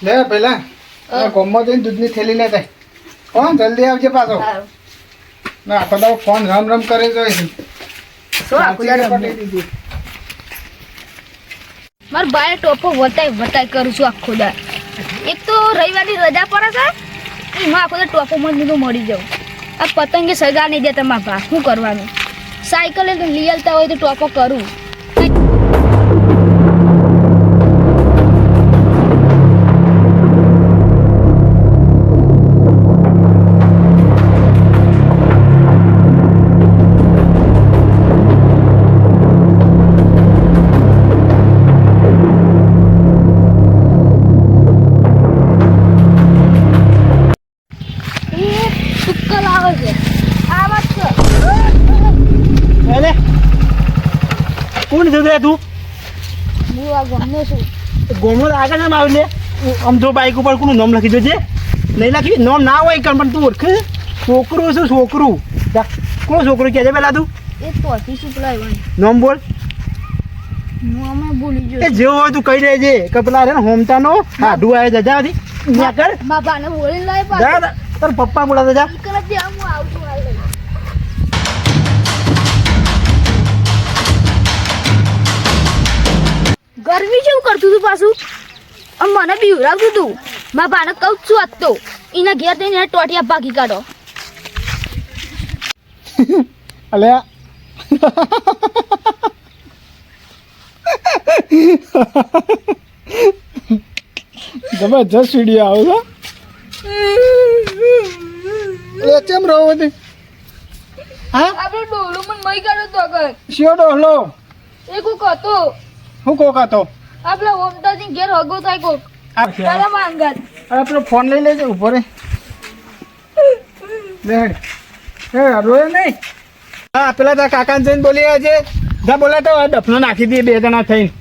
લે પેલા ગોમમાં જઈને દૂધની થેલી લેતા કોણ જલ્દી આવજે પાછો ના આખો દાડો ફોન રમ રમ કરે જોઈ માર બાય ટોપો વટાઈ કરું છું આખો દા એક તો રવિવારની રજા પડે છે એમાં આખો દા ટોપો મને મળી જાઉં આ પતંગે સગા નહીં દેતા મારા ભા શું કરવાનું સાયકલ લઈ આવતા હોય તો ટોપો કરું કોણ છે તું હું આ ગમે છું ગોમો આગળ નામ આવે ને આમ તો બાઈક ઉપર કોનું નામ લખી દેજે નહીં લખી નામ ના હોય પણ તું ઓળખે છોકરું છું છોકરું કોણ છોકરું કહે છે પેલા તું એ તો હતી શું પેલા નામ બોલ હું અમે ભૂલી ગયો એ જેવો હોય તું કહી દેજે કે પેલા રે ને હોમતાનો હાડું આવે જા દી ન્યા કર મારા બાને બોલીને લાય જા તાર પપ્પા બોલાવે જા કરે તે હું આવું છું હાલ ગરમી જેવું કરતું હતું પાછું મને બીવરાવતું હતું મારા બાને કહું છું આજ તો એના ઘેર થઈને ટોટિયા ભાગી કાઢો અલ્યા જબરજસ્ત વિડીયો આવો છો કેમ રહો બધી હા આપણે ડોલો મને મઈ કાઢો તો આગળ શિયો ડોહલો એ કોક હતો હું કોક હતો આપણે ઓમતાજી ઘેર હગો થાય કોક તારા માંગત અરે પેલો ફોન લઈ લેજે ઉભો રે બેડ હે રોય નહીં હા પેલા તારા કાકાને જઈને બોલી આજે જા બોલાતો ડફનો નાખી દઈએ બે જણા થઈને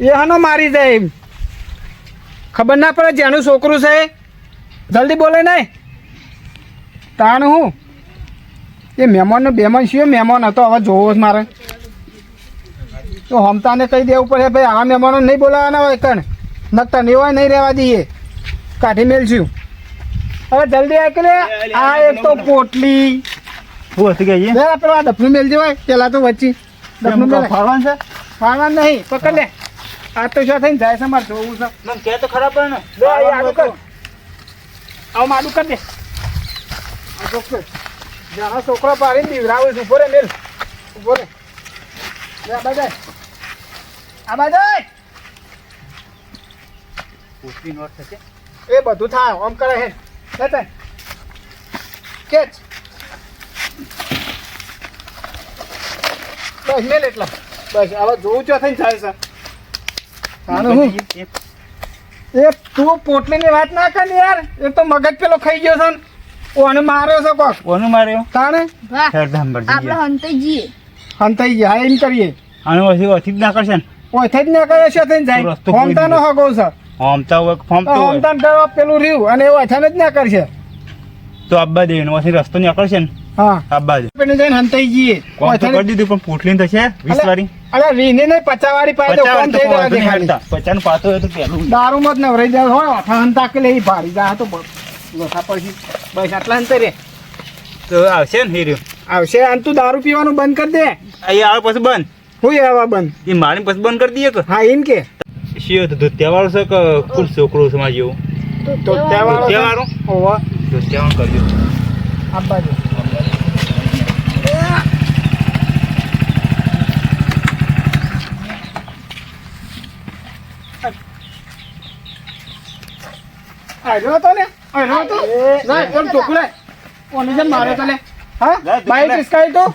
એ હનો મારી જાય એમ ખબર ના પડે જેનું છોકરું છે જલ્દી બોલે નહીં તાણ હું એ મહેમાનનો બેમાન શું મહેમાન હતો હવે જોવો જ મારે તો હમતાને કહી દેવું પડે ભાઈ આ મહેમાનો નહીં બોલાવાના હોય કણ નકતા નહીં હોય નહીં રહેવા દઈએ કાઢી મેલશું હવે જલ્દી આ કે આ એક તો પોટલી હું હતી ગઈ પેલો આ ડફનું મેલજે હોય પેલા તો વચ્ચી ડફનું મેલ ફરવાનું છે ફાળવાનું નહીં પકડ લે આ તો શું થઈને જાય છે મારે જોવું છે મને કે તો ખરાબ પડે ને લે આ આડું કર આવું માડું કર દે આ ચોક્કસ જાણો છોકરો પાડીને દીવરાવું છે ઉભો રે મેલ ઉભો રે લે આ બાજુ આ બાજુ પૂછવી નોટ થશે એ બધું થાય આમ કરે હે લે કેચ બસ મેલ એટલા બસ હવે જોવું છો થઈને જાય છે તાનું હું એ તું પોટલીની વાત ના કર ને યાર એ તો મગજ પેલો ખાઈ ગયો છે ને ઓને માર્યો છે કોક કોનું માર્યો તાણે વાહ હેરધામ પર આપણે હંતાઈ હંતાઈ ગયા એમ કરીએ આનો પછી ઓછી જ ના કરશે ને ઓથે જ ના કરે છે થઈને જાય રસ્તો કોઈ ફોમતાનો હગો છે હોમતા હોય ફોર્મ તો હોય ફોમતાન કરવા પેલું રહ્યું અને એ ઓથાને જ ના કરશે તો આબ્બા દે પછી રસ્તો નીકળશે ને હા આબ્બા દે પેલી જઈને હંતાઈ જઈએ કોમ તો કરી દીધું પણ પૂટલી થશે 20 વાળી અરે વીને નહીં 50 વાળી પાય તો કોમ થઈ જવા દે ખાલી 50 નું પાતો હોય તો પેલું દારૂ મત નવરાઈ જાય હોય ઓથા હંતા કે લઈ ભાડી જા તો લોથા પછી બસ આટલા અંતર રે તો આવશે ને હીરો આવશે અને તું દારૂ પીવાનું બંધ કરી દે અહીંયા આવે પછી બંધ હું આવા બંધ એ મારી પછી બંધ કરી દઈએ કે હા એમ કે શિયો તો ધોતિયાવાળો છે કે કુલ છોકરો છે મારા જેવું તો તહેવારો ધોતિયાવાળો ઓવા ધોતિયાવાળો કરજો આબા જો આયો તો ને આયો તો ના એમ ટોકલે કોને જે મારે તો લે હા બાઈક રિસ્કાઈ તો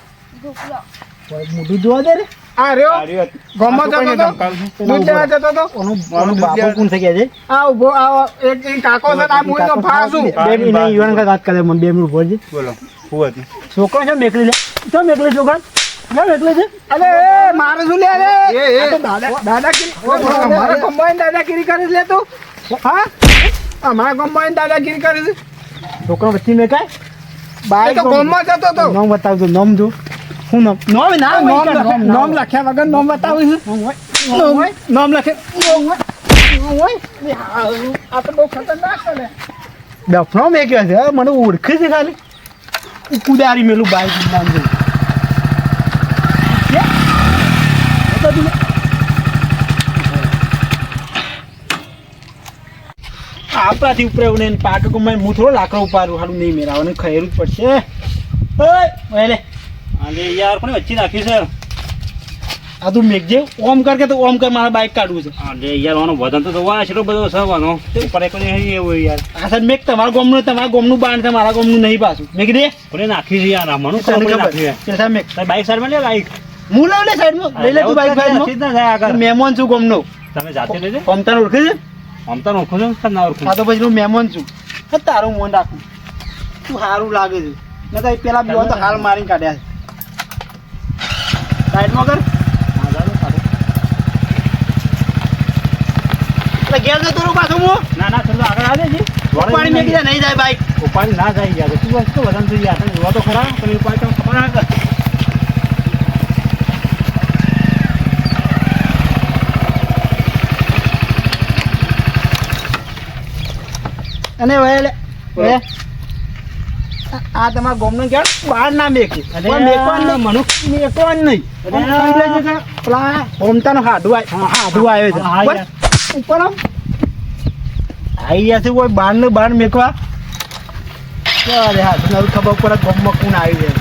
મોઢું જોવા દે રે આ રહ્યો ગોમો જતો તો દૂધ લેવા જતો તો ઓનું બાપુ કોણ થઈ ગયા છે આ ઉભો આ એક કાકો છે આ મુઈ તો ભાસું બે મિનિટ ઈવન કા વાત કરે મને 2 મિનિટ બોલજે બોલો હું હતી છોકરો છે મેકલી લે તો મેકલી છોકરા ના મેકલી છે અલે એ મારે શું લે રે એ દાદાગીરી અમારે ગોમમાં દાદાગીરી કરે લે તું હા અમારા ગોમમાં દાદાગીરી કરે છે છોકરો વચ્ચે મેકાય બાઈક તો ગોમમાં જતો તો નામ બતાવજો નામ જો હું નામ નામ લખ્યા વગર નામ બતાવું છું નામ લખે આ તો બહુ ખતરનાક છે લે. ડફનો મેં કહે છે મને ઓળખે છે ખાલી કુદારી મેલું બાઈક નામ છે આપણાથી ઉપર એવું નહીં પાટો કમાઈને હું થોડો લાકડો ઉપાડું સારું નહીં મેળવવાનું ખહેરું જ પડશે ઓય લે આજે યાર કોને વચ્ચે નાખ્યું છે આ તું મેઘજે ઓમ કર કે તો ઓમ કર મારે બાઈક કાઢવું છે આજે યાર વાનો વજન તો જોવા એટલો બધો છે વાનો તે ઉપર એક નહીં એવું યાર આ સાહેબ મેઘ તમારા ગોમનું બાણ છે મારા ગોમનું નહીં પાછું મેઘ દે કોને નાખ્યું છે યાર આમાંનું તને કોને ખબર નાખ્યું છે સાહેબ મેઘ તારી બાઈક સાઈડમાં લે બાઈક હું લઉં લે સાઈડમાં લઈ લે તું બાઈક સીધ સાઈડમાં ના જાય આગળ મહેમાન છું ગોમનો તમે જાતે લેજે ઓમ તને ઓળખે છે આમ તો ઓળખું છું કે ના ઓળખું આ તો પછી હું મહેમાન છું હા, તારું મન રાખું તું સારું લાગે છે મેં તો પેલા બે તો હાલ મારીને કાઢ્યા છે સાઈડમાં કર હા, જાઓ, જાઓ. એટલે ઘેર જતો રહું પાછું હું ના ના ચલો આગળ આવે છે પાણી મેં કીધા નહીં જાય બાઈક ઉપાડી ના જાય યાર તું વસ્તુ વજન થઈ યાર તમે જોવા તો ખરા તમે ઉપાડી તો ખબર ના કર અને લે આ તમારા ગોમનો કહેવાય બહાર ના મેકે મેકવાનું નહીં પેલા હોમતાનો હાડું આવ્યો છે હા, બસ, ઉપર આમ આવી ગયા છે કોઈ બહાર ને બહાર મેકવા અરે હા તને હવે ખબર પડે ગોમમાં કોણ આવી જાય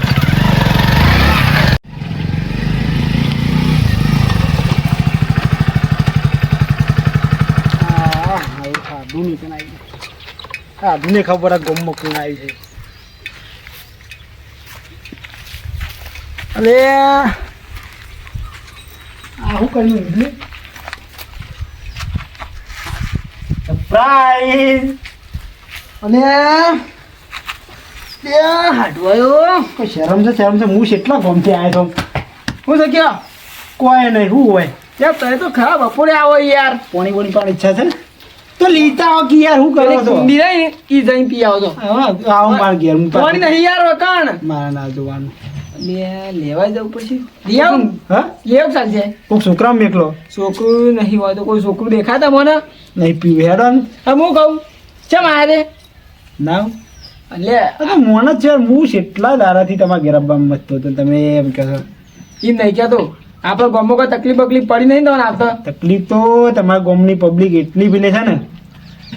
હાડું નહીં પણ આવી હાડું ખબર પડે ગોમમાં કોણ આવી છે અરે આવું કર્યું એટલે સરપ્રાઈઝ અને હાડવાયો કોઈ શરમ છે હું કેટલા ગમથી આવ્યો છું હું તો ક્યાં કોઈ નહીં શું હોય યાર તમે તો ખરા બપોરે આવો યાર. પાણી પાણી પાણી ઈચ્છા છે તો લીતા આવો કે યાર શું કરો છો કુંડી રહી ને ઈ જઈને પી આવો તો. આવો માર ઘેર હું કોણ નહીં યાર વકાણ મારા ના જોવાનું લેવા જવું પછી લઈ આવું હા લેવ ચાલશે. કોઈક છોકરા મેકલો છોકરું નહીં હોય તો કોઈ છોકરું દેખાતા મને નહીં પીવું હેડો ને હા હું કહું ચમ આયા રે ના લે અરે મોન જ છે હું કેટલા દાડાથી તમારા ઘેર આવવામાં મસ્તો હતો તમે એમ કહો છો એમ નહીં કહેતો આપણે ગામમાં કોઈ તકલીફ બકલીફ પડી નહીં તમને આવતા. તકલીફ તો તમારા ગામની પબ્લિક એટલી પેલે છે ને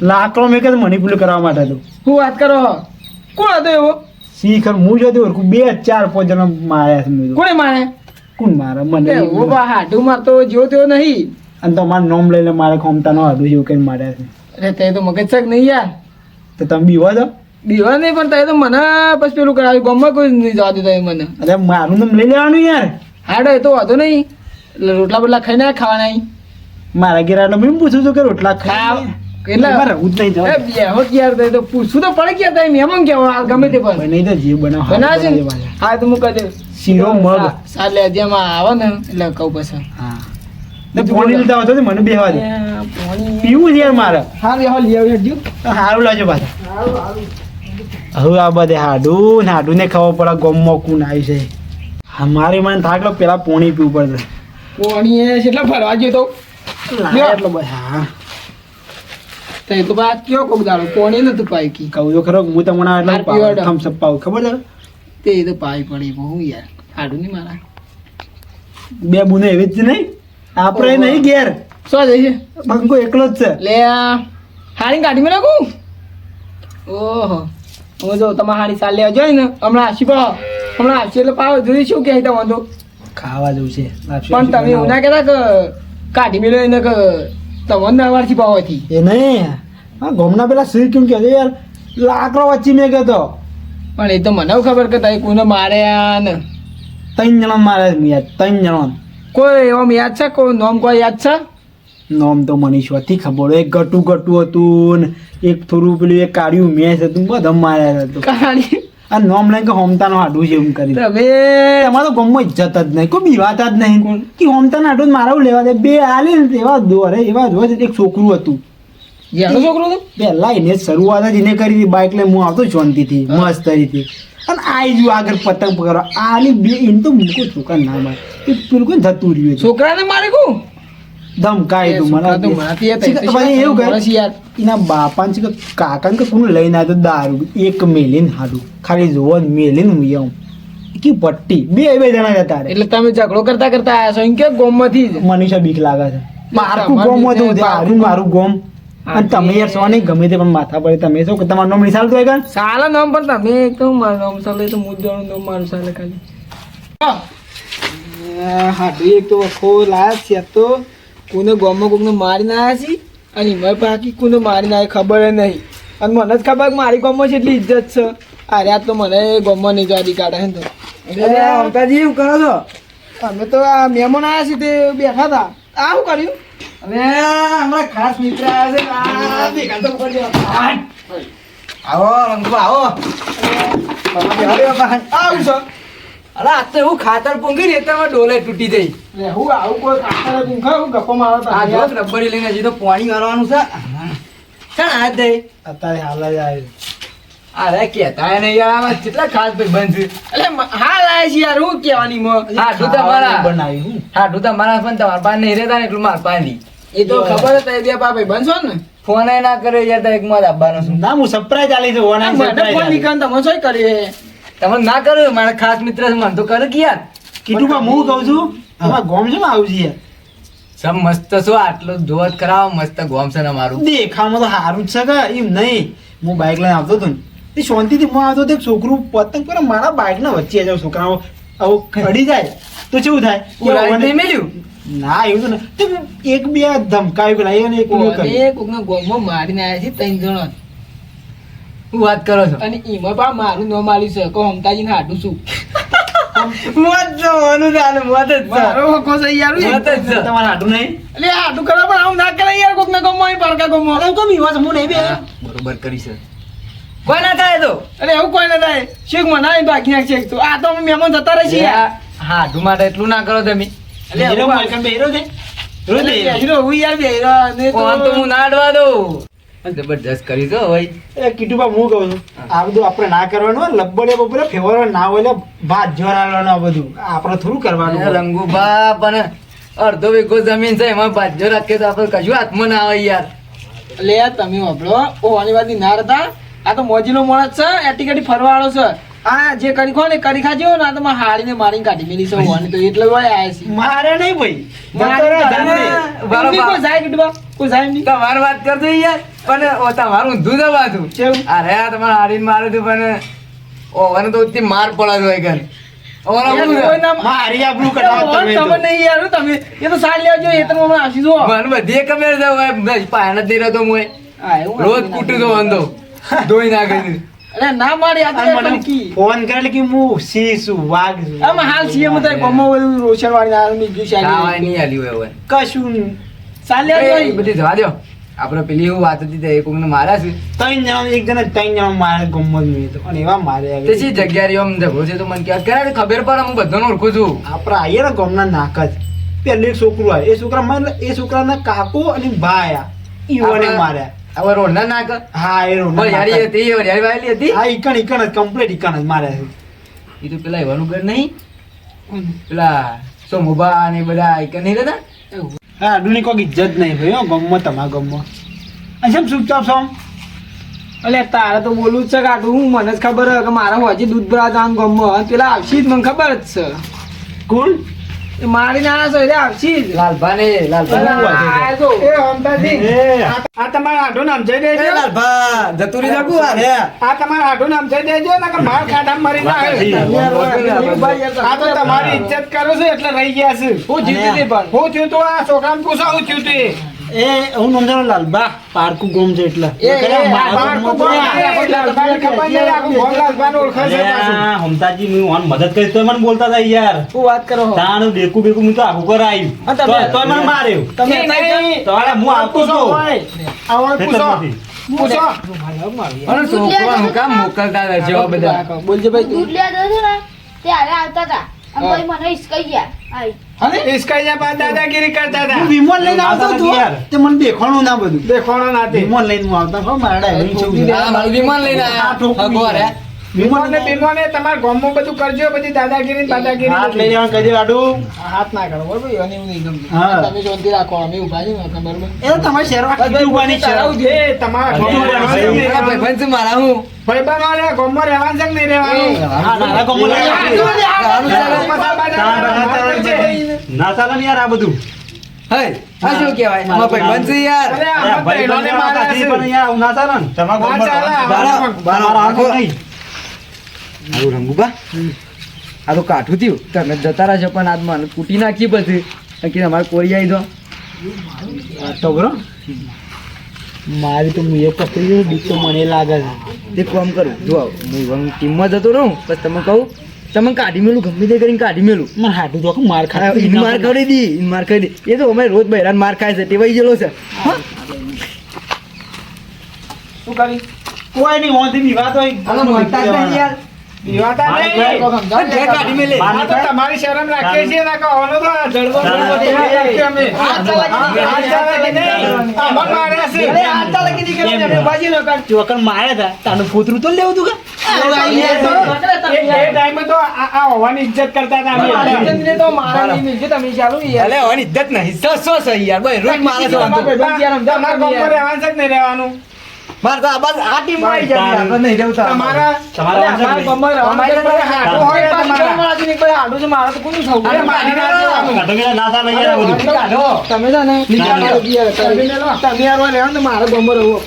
લાકડો મેં કે મણિપુર કરવા માટે હતું શું વાત કરો કોણ હતો એવો શીખર હું જો ઓળખું 2 4 5 જણા માર્યા છે મેં તો. કોણે મારે કોણ મારે મને ઓ બા હાડું મારતો જેવો તેવો નહીં. અને તો મારું નામ લઈને મારે ખોમતા ન હતું એવું કઈ માર્યા છે અરે તે તો મગજ શક નહીં યાર. તો તમે બીવા છો બીવા નહીં પણ તે તો મને પછી પેલું કરાવ્યું ગામમાં કોઈ નહીં જવા દેતા એ મને. અરે મારું નામ લઈ લેવાનું યાર હાડો એ તો વાંધો નહીં એટલે રોટલા બોટલા ખાઈને ખાવાના અહીં. મારા ઘેર એટલે મેં પૂછું છું કે રોટલા ખાવ કેટલા મારે હું જ નહીં એ જવા બેહો કે યાર તે તો પૂછવું તો પડે કે યાર તમે મહેમાન કેવો હાલ ગમે તે પણ નહીં તો જે બનાવ બનાવે છે ને? હા તો મૂક દે શીરો મગ સાલે જેમાં આવે ને એટલે કહું પછી હા ને પાણી લીધા હતો તો મને બેહવા દે પાણી પીવું છે યાર મારે હા રે લઈ આવી હટજો. સારું લાજો પાછા હવે આ બધે હાડું ને હાડું ને ખબર પડે ગમમાં કોણ આવી છે હા મારી મને થાક લો પેલા પોણી પીવું પડશે પાણી એ કેટલા ફરવા ગયો તો લાય એટલો બસ હા તો એ તો બા કયો કોક દાડો પાણી નતું પાઈ કી કહું તો ખરો હું તમને માર એટલે પીવડાવ. થમ્સ અપ પાવ ખબર છે તે તો પાઈ પડી બહુ યાર હાડું નહીં મારા બે બુને એવી જ નહીં આપણે નહીં ઘેર શું જાય છે બંકો એકલો જ છે લે આ હાડી કાઢી મેં નાખું ઓહો હું જો તમારે હાડી ચાલ લેવા જોઈએ ને હમણાં હાસી પડો હમણાં હાસી એટલે પાવ જોઈ શું કે તમે વાંધો ખાવા જવું છે પણ તમે એવું ના કહેતા કે કાઢી મેળો એને કે તમને અવારથી પાવાથી એ નહીં હા ગમના પેલા શ્રી કેમ કે યાર લાકડો વચ્ચે મેં કહેતો પણ એ તો મને ખબર કે તમે કોઈને માર્યા ને 3 જણા મારે યાર 3 જણા કોઈ એવા યાદ છે કોઈ નામ કોઈ યાદ છે નામ તો મને શોથી ખબર હોય. એક ગટું ગટું હતું ને એક થોડું પેલું એક કાળિયું મેસ હતું બધા માર્યા હતું કહાણી આ નામ લઈને કે હોમતાનો હાડું છે એમ કરી તમે તમારે તો ગમમાં ઇજ્જત જ નહીં કોઈ બીવાતા જ નહીં કે હોમતાનો હાડું મારા લેવા દે બે આલે ને એવા દોરે એવા જોવે એક છોકરું હતું જેનું છોકરું હતું પહેલા એને શરૂઆત જ એને કરી હતી બાઇક લઈને હું આવતો શાંતિથી મસ્ત રીતે અને આઈ જો આગળ પતંગ પકડવા આલી બે એને તો મૂકો છોકરા ના મારે એ પેલું કોઈ થતું રહ્યું છે. છોકરાને મારે કહું ધમકાય તું મને પછી એવું કહે એના બાપાને છે કે કાકાને કે કોને લઈને આવ્યો તો દારૂ એક મેલીને હાડું ખાલી જોવો ને મેલીને હું આવું કે પટ્ટી બે જણા જતા રે એટલે તમે ઝઘડો કરતા કરતા આયા છો એમ કે ગોમમાંથી જ મનીષા બીક લાગે છે મારું ગોમ હતું હારું મારું ગોમ અને તમે યાર સો નહીં ગમે તે પણ માથા પડે તમે શું કે તમારું નામ નિશાલ તો હોય સાલા નામ પણ તમે કેવું મારું નામ સાલે તો મુદ્દાનું નામ મારું સાલે ખાલી હાડું એક તો વખો લાયા છે તો કોને ગોમમાં કોઈને મારીને આવ્યા છે અને એમાં બાકી કોને મારીને આવ્યા ખબર નહીં અને મને જ ખબર કે મારી ગોમમાં જેટલી ઇજ્જત છે અરે આ તો મને ગોમમાં નહીં ગાડી કાઢે ને તો અંકાજી એવું કરો છો અમે તો આ મહેમાન આવ્યા છે તે બેઠા હતા આ શું કર્યું અને અમારા ખાસ મિત્ર આવ્યા છે આ ભેગા તો કરી આવો રંગુ આવો આવું છો અરે આ તો એવું ખાતર પૂંગી ને એટલે ડોલે તૂટી જઈ હું આવું કોઈ ખાતર પૂંખા હું ગપ્પો મારો આ જો રબડી લઈને હજી તો પાણી વાળવાનું છે ચાલ આ દે અત્યારે હાલ જ આવે અરે કેતા નહીં યાર આમાં કેટલા ખાસ ભાઈ બંધ છે એટલે હાલ આવે છે યાર હું કહેવાની માં હાડું તમારા બનાવી હું હાડું તમારા પણ તમારા પાસે નહીં રહેતા ને એટલું મારા પાસે નહીં એ તો ખબર જ બે ભાઈ બંધ છો ને ફોન ના કરે યાર તો એક માં આપવાનો છું ના હું સરપ્રાઈઝ આલી છું ઓનલાઈન સરપ્રાઈઝ ફોન નીકળ તમે શું કરીએ તમે ના કરો મારા ખાસ મિત્ર છે મને તો કરે કે યાર કીધું હું કહું છું અમારા ગોમ છે ને આવું છે યાર સબ મસ્ત છો આટલો જોત કરાવો મસ્ત ગોમ છે ને મારું દેખામાં તો સારું જ છે કે એમ નહીં હું બાઇક લઈને આવતો હતો ને તે શાંતિથી હું આવતો હતો એક છોકરું પતંગ પર મારા બાઇક ના વચ્ચે જાવ છોકરાઓ આવું અડી જાય તો કેવું થાય નહીં મેલ્યું ના એવું તો નહીં એક બે ધમકાવી પેલા એને એક પેલું કર્યું. કોકના ગોમમાં મારીને આવ્યા છે 3 જણા હું વાત કરો છો અને એમાં પા મારું નામ આલ્યું છે કો હમતાજી ને હાડું છું મોત જવાનું ચાલે મોત જ મારો હકો છે યાર મોત જ છે તમારે હાડું નહીં એટલે હાડું કરે પણ આમ ના કરે યાર કોકના ગોમમાં પરકા ગોમમાં એમ તો વિવાસ હું નહીં બે બરોબર કરી છે કોઈ ના થાય તો અરે એવું કોઈ ના થાય શેખ મનાય બાકી નાખ શેખ તો આ તો અમે મહેમાન જતા રહી છીએ હાડું માટે એટલું ના કરો તમે એટલે હીરો માલકન બેહીરો છે રોજ હીરો હું યાર બેહીરો ને તો હું ના અડવા દઉં જબરજસ્ત કરી દો ભાઈ એ કીટુબા હું કહું છું આ બધું આપણે ના કરવાનું લબ્બડે બબ્બડે ફેવર ના હોય એટલે ભાત જોરાવાનું આ બધું આપણે થોડું કરવાનું રંગુબા પણ અડધો વીઘો જમીન છે એમાં ભાજ્યો રાખીએ તો આપણે કશું હાથમાં ના આવે યાર એટલે યાર તમે વાપરો ઓવાની વાત ના હતા આ તો મોજીનો માણસ છે એટી કટી ફરવાળો છે આ જે કરી ખો ને કરી ખાજો ને આ તો માં હાડીને મારીને કાઢી મેલી છે ઓવાની તો એટલે હોય આયા છે મારે નહીં ભાઈ કોઈ જાય કીધું કોઈ જાય નહીં તમારે વાત કરજો યાર પણ તમારું દૂધ વાતું અરે આ તમારે હાડીને મારે તું પણ ઓવાને તો ઉતની માર પડે હોય ઘર મારી આબરૂ કઢાવો તમે નહીં યાર તમે એ તો સારી લેજો એ તો મને આસી જો મને બધી ખબર છે ભાઈ પાયણ જ દઈ રહ્યો હું રોજ કૂટું તો વાંધો ધોઈ નાખે અરે ના મારી આ કી ફોન કરે કે હું સી છું વાઘ છું આમ હાલ સીએમ તો ગમો બધું રોશન વાળી આની ગયું છે આ નહીં આલ્યું હવે કશું સાલે એ બધી જવા દો આપણે પેલી એવું વાત હતી તે કોકને માર્યા છે 3 જણા એક જણા 3 જણા મારે ગમત નહીં તો અને એવા મારે તે સી જગ્યા રહ્યો આમ ઝઘડો છે તો મને કે કરે ખબર પડે હું બધાને ઓળખું છું આપણે આઈએ ને ગમના નાક જ પેલું એક છોકરું આવે એ છોકરા મને એ છોકરાના કાકો અને ભાઈ ઈઓને માર્યા હવે રોડ ના નાક હા એ રોડ યારી હતી યારી વાયલી હતી હા ઈકણ જ કમ્પ્લીટ ઈકણ જ માર્યા છે એ તો પેલા એવાનું ઘર નહીં પેલા સોમુભા ને બધા આઈકન નહીં રહેતા હા આડુની કોઈ ઇજ્જત નહીં ભાઈ હો ગમમાં તમારા ગમમાં અચ્છા ચૂપચાપ છો અલે તારે તો બોલવું જ છે કાઢું હું મને જ ખબર હે કે મારા હજી દૂધ ભરા જવાનું ગમમાં પેલા આવશી જ મને ખબર જ છે કોણ એ મારી ના છે રે આવશી જ લાલભા ને લાલભા એ હમતાજી આ તમારા આઢો નામ જઈ દેજો લાલભા જતુરી જાગુ આ તમારા આઢો નામ જઈ દેજો ને કે માર ખાડા મરી જાય આ તો તમારી ઇજ્જત કરો છો એટલે રહી ગયા છે હું જીતી દે પણ હું થયું તો આ છોકરાને પૂછો હું થયું તે એ હું નંદર લાલબા પારકુ ગોમ છે એટલે હમતાજી હું મદદ કરી તો મને બોલતા હતા યાર શું વાત કરો તાણ બેકુ બેકુ હું તો આખું કરાયું તો મને માર્યો તમે તો હું આવતો છું બોલજો ભાઈ દૂધ લેવા દો છો ને ત્યારે આવતા હતા અને પછી મને હિસકાઈ ગયા આઈ ઈસકાઈયા પા દાદાગીરી કરતા હતા હું વિમોન લઈને આવતો હતો તે મને દેખાણું ના બધું દેખાણો ના તે વિમોન લઈને હું આવતા હો મારા ડ્રાઈવર છું વિમાન લઈને આયા ભીમોને તમારા ગામમાં બધું કરજો, બધી દાદાગીરી ને હાથ લઈ બાદાગીરી. જવાનું કહી દે લાડુ. હાથ ના કરો બરોબર એને એવું નહીં ગમતું. હા. તમે શાંતિ રાખો અમે ઉભા છીએ ને બરોબર એ તો તમારે શહેરમાં કેટલી ઉભાની છે? એ તમારા ગામમાં રહેવાનું છે કે નહીં રહેવાનું? ભાઈબંધ વાળા ગામમાં રહેવાનું છે કે નહીં રહેવાનું? હા, નાના ગામમાં લઈ જાઓ. ના ચાલે ને યાર આ બધું. અરે, આમાં પહેલોને માર્યા છે. પણ યાર આવું ના ચાલે ને. તમારા ના ચાલે, ગામમાં તમારા હાથ નહીં. આવું રંગુબા આ તો કાઠું થયું તમે જતા રહેશો પણ આજ મને કૂટી નાખી પછી કે અમારે કોરી આવી દો તો બરો મારી તો હું એક પકડી ગયો બીક તો મને લાગે છે. તે કામ કરું જો હું ટીમમાં જતો રહું પછી તમે કહું તમે કાઢી મેલું ગમે તે કરીને કાઢી મેલું મને હાટું તો આખું માર ખાય એને માર કરી દી એને માર કરી દી એ તો અમે રોજ બહેરાન માર ખાય છે ટેવાઈ ગયેલો છે હા શું કરી? કોઈ નહીં વાંધી વિવાદ હોય. દીવાતા નહીં. આ તો તમારી શરમ રાખીએ છીએ ને, કહોનો તો આ જડબો જડબો દેખાઈ રાખીએ અમે. હાથ ચાલે કે નહીં? આમાં માર્યા છે. ચોકન માર્યા હતા તાનું પોતરું તો લેવું તું કે એ ટાઈમે તો આ હોવાની ઇજ્જત કરતા હતા અમે. અલે ઓની ઇજ્જત નહીં સો છે યાર ભાઈ રોજ મારે છે તમારા ગામમાં રહેવાનું છે કે નહીં રહેવાનું? માર તો આ બસ આ ટીમ માં આવી જાય આપણે નહીં રહેતા તમારા તમારા અરે, અમારા ગામમાં રહેવાનું છે, પણ હાડું હોય ને તમારા. અરે, મારી ના જવાનું. કાઢો કે ના ચાલે યાર આ બધું. તમે છે ને તમે મેલો. તમે યાર ઓય રહેવાનું તો મારે ગમો રહેવું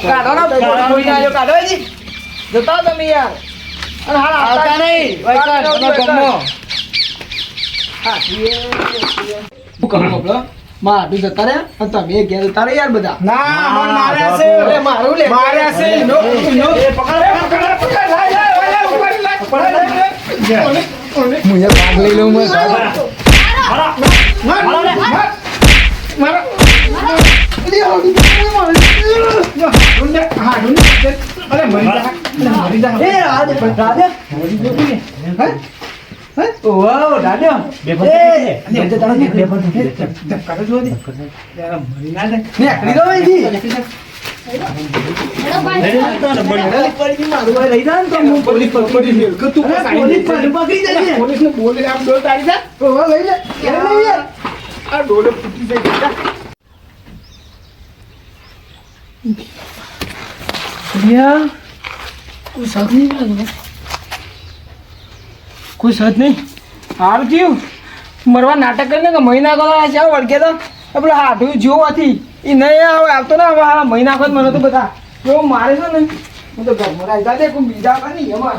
જતા તમે યાર અને હાલ આવતા નહીં શું કરું બોલો માં આટલું જતા રહ્યા અને તમે ઘેર જતા રહ્યા યાર બધા ના, અમને માર્યા છે. અરે, મારું લે. માર્યા છે. નો, નો. એ પકડ, પકડ, પકડ. લાય, લાય, લાય, ઉપર લાય. હું યાર ભાગ લઈ લઉં મને મારો, મારો. હાડું ને. અરે, મરી જા. મરી જા. એ રાધે રાધે ઓહો દાદા બે પકડી દે. ધક્કા તો જોવા દે. યાર, મરી ના જાય. નીકળી દો અહીંથી લઈ જા ને તો હું પોલીસ પકડી લે. કે તું અરે, પોલીસ પકડી જજે. પોલીસને બોલે આમ ડોલ તારી જા. ઓહો લઈ લે લઈ લે યાર આ ડોલે ફૂટી જાય. જા. કોઈ સજ નહીં સારું થયું મરવા નાટક કરીને કે મહિના કરો ચાલ વળગે તો પેલો હાથું જોવાથી એ નહીં આવે આવતો ને હવે આ મહિના ખોદ મને તો બધા એવો મારે છે ને હું તો ઘરમાં રાખ્યા દે કોઈ બીજા નહીં એમાં